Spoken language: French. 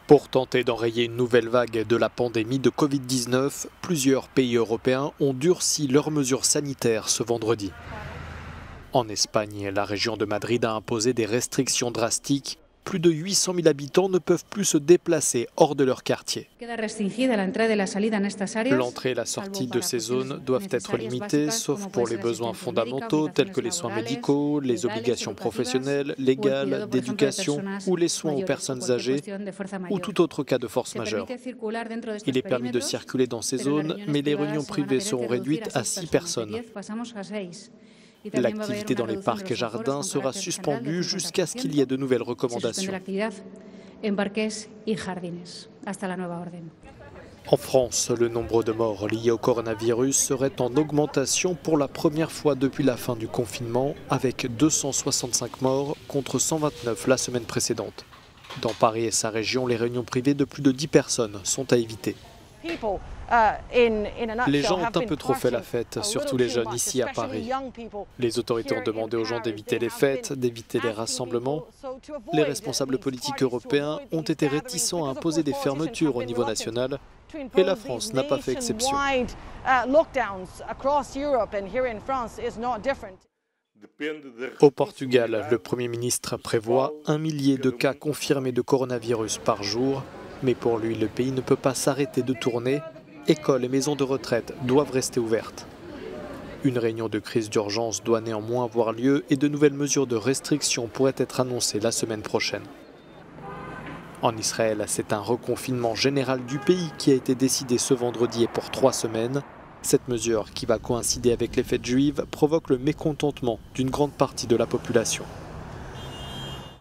Pour tenter d'enrayer une nouvelle vague de la pandémie de Covid-19, plusieurs pays européens ont durci leurs mesures sanitaires ce vendredi. En Espagne, la région de Madrid a imposé des restrictions drastiques. Plus de 800 000 habitants ne peuvent plus se déplacer hors de leur quartier. L'entrée et la sortie de ces zones doivent être limitées, sauf pour les besoins fondamentaux tels que les soins médicaux, les obligations professionnelles, légales, d'éducation ou les soins aux personnes âgées ou tout autre cas de force majeure. Il est permis de circuler dans ces zones, mais les réunions privées seront réduites à 6 personnes. L'activité dans les parcs et jardins sera suspendue jusqu'à ce qu'il y ait de nouvelles recommandations. En France, le nombre de morts liés au coronavirus serait en augmentation pour la première fois depuis la fin du confinement, avec 265 morts contre 129 la semaine précédente. Dans Paris et sa région, les réunions privées de plus de 10 personnes sont à éviter. Les gens ont un peu trop fait la fête, surtout les jeunes ici à Paris. Les autorités ont demandé aux gens d'éviter les fêtes, d'éviter les rassemblements. Les responsables politiques européens ont été réticents à imposer des fermetures au niveau national et la France n'a pas fait exception. Au Portugal, le Premier ministre prévoit 1 millier de cas confirmés de coronavirus par jour, mais pour lui, le pays ne peut pas s'arrêter de tourner. Écoles et maisons de retraite doivent rester ouvertes. Une réunion de crise d'urgence doit néanmoins avoir lieu et de nouvelles mesures de restriction pourraient être annoncées la semaine prochaine. En Israël, c'est un reconfinement général du pays qui a été décidé ce vendredi et pour 3 semaines. Cette mesure, qui va coïncider avec les fêtes juives, provoque le mécontentement d'une grande partie de la population.